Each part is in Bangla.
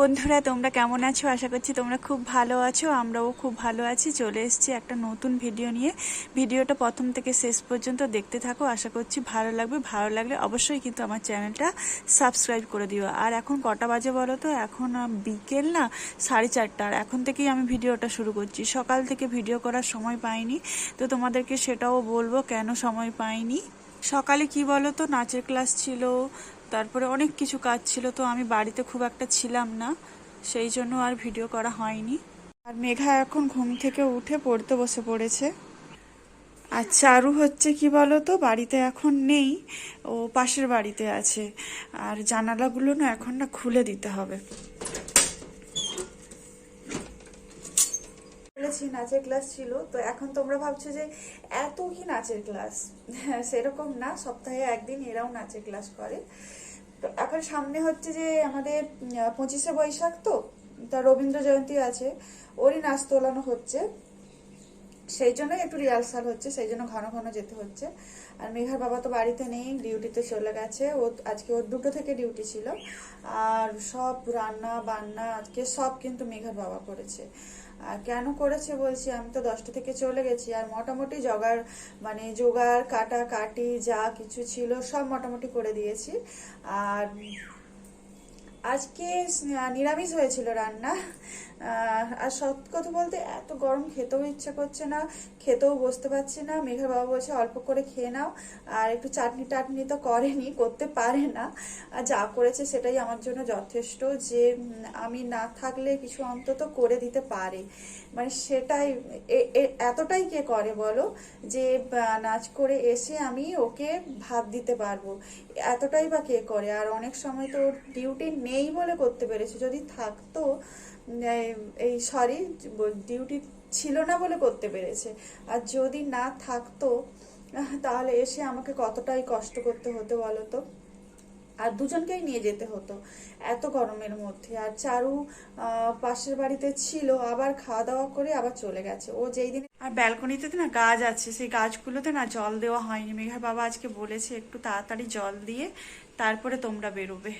বন্ধুরা, তোমরা কেমন আছো? আশা করছি তোমরা খুব ভালো আছো। আমরাও খুব ভালো আছি। চলে এসেছি একটা নতুন ভিডিও নিয়ে। ভিডিওটা প্রথম থেকে শেষ পর্যন্ত দেখতে থাকো। আশা করছি ভালো লাগবে। ভালো লাগলে অবশ্যই কিন্তু আমার চ্যানেলটা সাবস্ক্রাইব করে দিও। আর এখন কটা বাজে বলো তো? এখন বিকেল না 4:30। আর এখন থেকেই আমি ভিডিওটা শুরু করছি। সকাল থেকে ভিডিও করার সময় পাইনি, তো তোমাদেরকে সেটাও বলবো কেন সময় পাইনি। সকালে কি বলো তো, নাচের ক্লাস ছিল, তারপরে অনেক কিছু কাজ ছিল, তো আমি বাড়িতে খুব একটা ছিলাম না, সেই জন্য আর ভিডিও করা হয়নি। আর মেঘা এখন ঘুম থেকে উঠে পড়তে বসে পড়েছে। আর চারু হচ্ছে কি বলো তো, বাড়িতে এখন নেই, ও পাশের বাড়িতে আছে। আর জানালাগুলো না এখন না খুলে দিতে হবে। বলেছি নাচের ক্লাস ছিল, তো এখন তোমরা ভাবছো যে এত কি নাচের ক্লাস? সেরকম না, সপ্তাহে একদিন এরাও নাচের ক্লাস করে। তো এখন সামনে হচ্ছে যে আমাদের 25শে বৈশাখ, তো তা রবীন্দ্র জয়ন্তী আছে, ওরই নাচ তোলানো হচ্ছে, সেই জন্য একটু রিহার্সাল হচ্ছে, সেই জন্য ঘন ঘন যেতে হচ্ছে। আর মেঘার বাবা তো বাড়িতে নেই, ডিউটিতে চলে গেছে। ও আজকে ওর 2টো থেকে ডিউটি ছিল। আর সব রান্না বান্না আজকে সব কিন্তু মেঘার বাবা করেছে। আর কেন করেছে বলছি, আমি তো 10টা থেকে চলে গেছি, আর মোটামুটি জোগাড় কাটা কাটি যা কিছু ছিল সব মোটামুটি করে দিয়েছি। আর আজকে নিরামিষ হয়েছিল রান্না। আর সত্যি কথা বলতে এত গরম, খেতেও ইচ্ছে করছে না, খেতেও বসতে পারছি না। মেঘার বাবা বলছে অল্প করে খেয়ে নাও, আর একটু চাটনি টাটনি তো করেনি, করতে পারে না। আর যা করেছে সেটাই আমার জন্য যথেষ্ট, যে আমি না থাকলে কিছু অন্তত করে দিতে পারে। মানে সেটাই, এতটাই কে করে বলো, যে নাচ করে এসে আমি ওকে ভাত দিতে পারবো, এতটাই বা কে করে? আর অনেক সময় তো ডিউটি নেই বলে করতে পেরেছে, যদি থাকতো, এই সরি, ডিউটি ছিল না বলে করতে পেরেছে। আর যদি না থাকতো তাহলে এসে আমাকে কতটাই কষ্ট করতে হতো বলো তো। আর দুজনকেই নিয়ে যেতে হতো এত গরমের মধ্যে। আর চারু পাশের বাড়িতে ছিল, আবার খাওয়া দাওয়া করে আবার চলে গেছে ও যেই দিন। আর ব্যালকনিতে না গাছ আছে, সেই গাছগুলোতে না জল দেওয়া হয়নি। মেঘার বাবা আজকে বলেছে একটু তাড়াতাড়ি জল দিয়ে তারপরে তোমরা বেরোবে।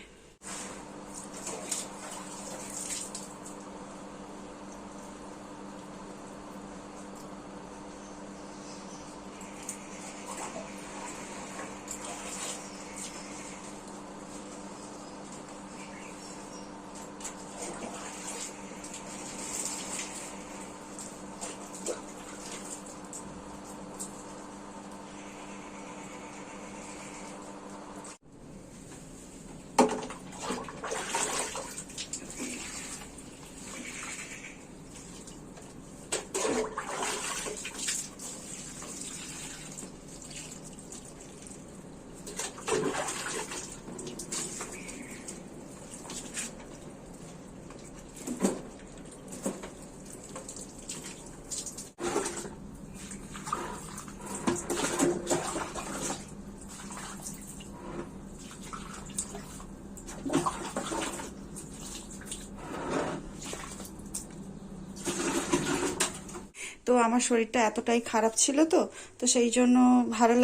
তো আমার শরীরটা এতটাই খারাপ ছিল, তো তো সেই জন্য ভালো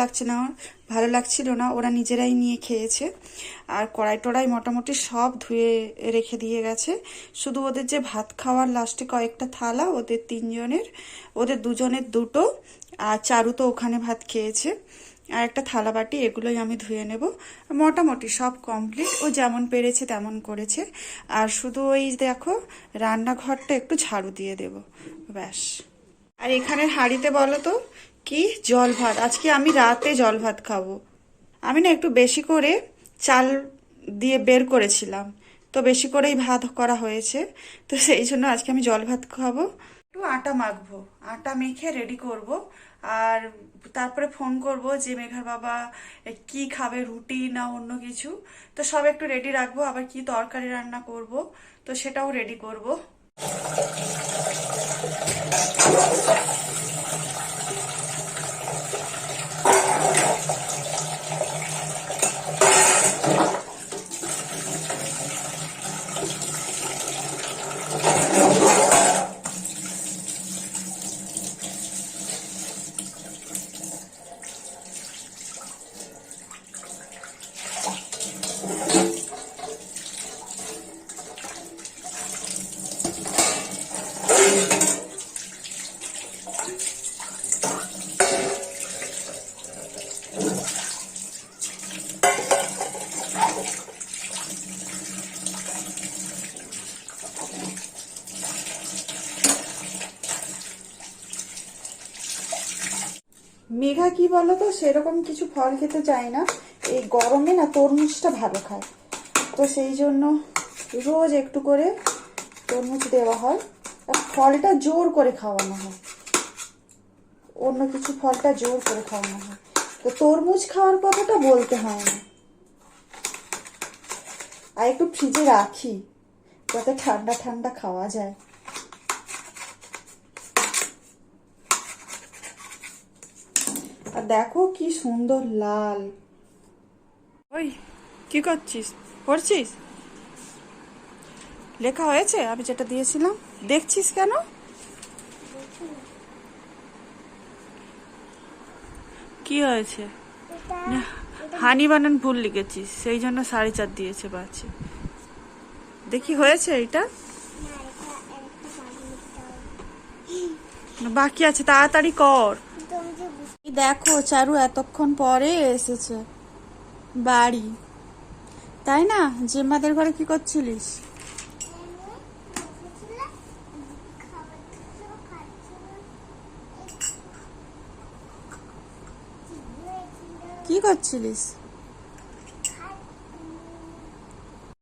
লাগছিল না। ওরা নিজেরাই নিয়ে খেয়েছে। আর কড়াই টড়াই মোটামুটি সব ধুয়ে রেখে দিয়ে গেছে। শুধু ওদের যে ভাত খাওয়ার লাস্টে কয়েকটা থালা, ওদের 3জনের, ওদের 2জনের 2টো, আর চারু তো ওখানে ভাত খেয়েছে। আর একটা থালা বাটি, এগুলোই আমি ধুয়ে নেব। মোটামুটি সব কমপ্লিট, ও যেমন পেরেছে তেমন করেছে। আর শুধু ওই দেখো, রান্নাঘরটা একটু ঝাড়ু দিয়ে দেব, ব্যাস। আর এখানের হাঁড়িতে বলো তো কি জল ভাত, আজকে আমি রাতে জল ভাত খাবো। আমি না একটু বেশি করে চাল দিয়ে বের করেছিলাম, তো বেশি করেই ভাত করা হয়েছে, তো সেই জন্য আজকে আমি জল ভাত খাবো। একটু আটা মাখবো, আটা মেখে রেডি করব। আর তারপরে ফোন করব যে মেঘার বাবা কি খাবে, রুটি না অন্য কিছু। তো সব একটু রেডি রাখবো, আবার কি তরকারি রান্না করব, তো সেটাও রেডি করব। মেঘা কি বলো তো, সেরকম কিছু ফল খেতে চায় না, এই গরমে না তরমুজটা ভালো খায়, তো সেই জন্য রোজ একটু করে তরমুজ দেওয়া হয়, আর ফলটা জোর করে খাওয়ানো হয়, অন্য কিছু ফলটা জোর করে খাওয়ানো হয়, তো তরমুজ খাওয়ার কথাটা বলতে হয় না। আর একটু ফ্রিজে রাখি যাতে ঠান্ডা ঠান্ডা খাওয়া যায়। আর দেখো কি সুন্দর লাল। ওই কি করছিস, পড়ছিস? লেখা হয়েছে আমি যেটা দিয়েছিলাম? দেখছিস কেন? কি হয়েছে? হানি বানান ভুল লিখেছিস, সেই জন্য 4.5 দিয়েছে বাচ্চা। দেখি হয়েছে এটা? বাকি আছে, তাড়াতাড়ি কর। দেখো চারু এতক্ষণ পরে এসেছে বাড়ি, তাই না? জেম্মাদের ঘরে কি করছিলিস? কি করছিলিস?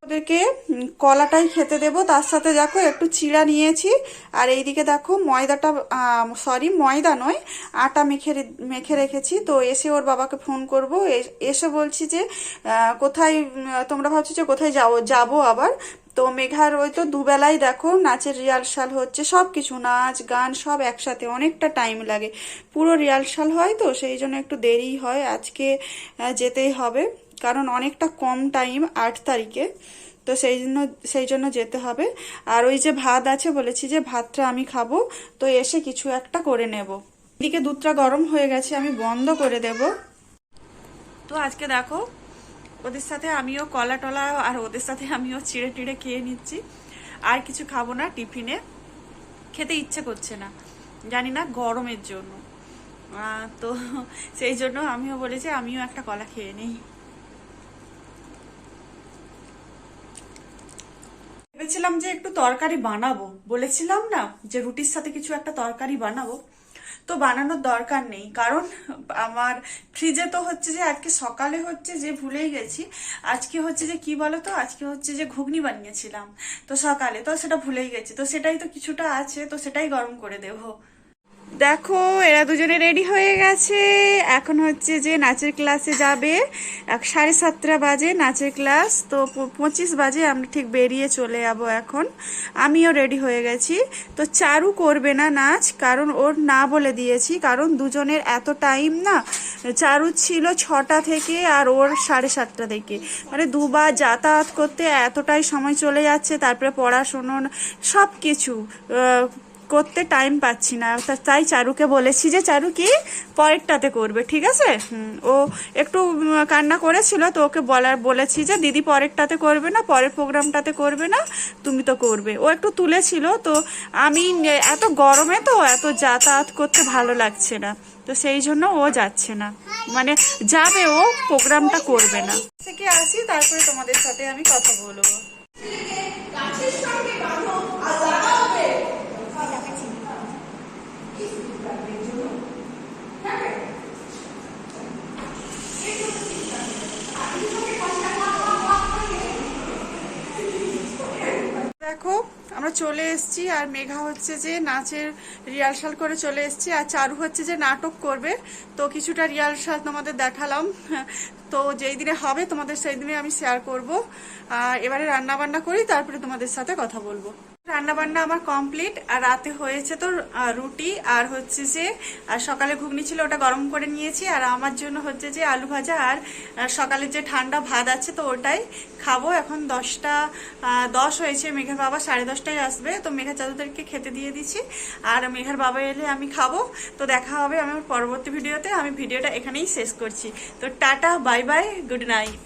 ওদেরকে কলাটাই খেতে দেব, তার সাথে দেখো একটু চিড়া নিয়েছি, আর এইদিকে দেখো ময়দাটা, ময়দা নয়, আটা মেখে রেখেছি। তো এসে ওর বাবাকে ফোন করব, এসে বলছি যে কোথায়, তোমরা ভাবছো যে কোথায় যাবো আবার। তো মেঘার ওই তো দুবেলাই দেখো নাচের রিহার্সাল হচ্ছে, সব কিছু নাচ গান সব একসাথে, অনেকটা টাইম লাগে, পুরো রিহার্সাল হয়, তো সেই জন্য একটু দেরি হয়। আজকে যেতেই হবে, কারণ অনেকটা কম টাইম, 8 তারিখে, তো সেই জন্য যেতে হবে। আর ওই যে ভাত আছে, বলেছি যে ভাতটা আমি খাবো, তো এসে কিছু একটা করে নেব। এদিকে দুধটা গরম হয়ে গেছে, আমি বন্ধ করে দেব। তো আজকে দেখো ওদের সাথে আমিও কলা টলা, আর ওদের সাথে আমিও চিড়ে টিড়ে খেয়ে নিচ্ছি, আর কিছু খাবো না, টিফিনে খেতে ইচ্ছে করছে না, জানি না গরমের জন্য। তো সেই জন্য আমিও বলেছি আমিও একটা কলা খেয়ে নিই। ভেবেছিলাম যে একটু তরকারি বানাবো, বলেছিলাম না যে রুটির সাথে কিছু একটা তরকারি বানাবো, তো বানানোর দরকার নেই, কারণ আমার ফ্রিজে তো হচ্ছে যে আজকে সকালে হচ্ছে যে ভুলেই গেছি, আজকে হচ্ছে যে কি বলতো, আজকে হচ্ছে যে ঘুগনি বানিয়েছিলাম তো সকালে, তো সেটা ভুলেই গেছি, তো সেটাই তো কিছুটা আছে, তো সেটাই গরম করে দেবো। দেখো এরা দুজনে রেডি হয়ে গেছে, এখন হচ্ছে যে নাচের ক্লাসে যাবে, 7:30 বাজে নাচের ক্লাস, তো 25 বাজে আমরা ঠিক বেরিয়ে চলে যাবো। এখন আমিও রেডি হয়ে গেছি। তো চারু করবে না নাচ, কারণ ওর না বলে দিয়েছি, কারণ দুজনের এত টাইম না, চারু ছিল 6টা থেকে আর ওর 7:30 থেকে, মানে দুবার যাতায়াত করতে এতটাই সময় চলে যাচ্ছে, তারপরে পড়াশুনো সব কিছু করতে টাইম পাচ্ছি না, তাই চারুকে বলেছি যে চারু কি পরেরটাতে করবে, ঠিক আছে? ও একটু কান্না করেছিল, তো ওকে বলেছি যে দিদি পরেরটাতে করবে না, পরের প্রোগ্রামটাতে করবে না, তুমি তো করবে। ও একটু তুলেছিল, তো আমি এত গরমে তো এত যাতায়াত করতে ভালো লাগছে না, তো সেই জন্য ও যাচ্ছে না, মানে যাবে, ও প্রোগ্রামটা করবে না। থেকে আসি, তারপরে তোমাদের সাথে আমি কথা বলবো। দেখো আমরা চলে এসেছি, আর মেঘা হচ্ছে যে নাচের রিহার্সাল করে চলে এসেছি, আর চারু হচ্ছে যে নাটক করবে, তো কিছুটা রিহার্সাল তোমাদের দেখালাম, তো যেই দিনে হবে তোমাদের সেই দিনে আমি শেয়ার করব। এবারে রান্না বান্না করি, তারপরে তোমাদের সাথে কথা বলবো। রান্না বান্না আমার কমপ্লিট, আর রাতে হয়েছে তো রুটি, আর হচ্ছে যে সকালে ঘুগনি ছিল ওটা গরম করে নিয়েছি, আর আমার জন্য হচ্ছে যে আলু ভাজা, আর সকালে যে ঠান্ডা ভাত আছে তো ওটাই খাবো। এখন 10:10 হয়েছে, মেঘার বাবা 10:30টায় আসবে, তো মেঘা চাদুদেরকে খেতে দিয়ে দিচ্ছি, আর মেঘার বাবা এলে আমি খাবো। তো দেখা হবে আমার পরবর্তী ভিডিওতে, আমি ভিডিওটা এখানেই শেষ করছি। তো tata, bye bye, good night.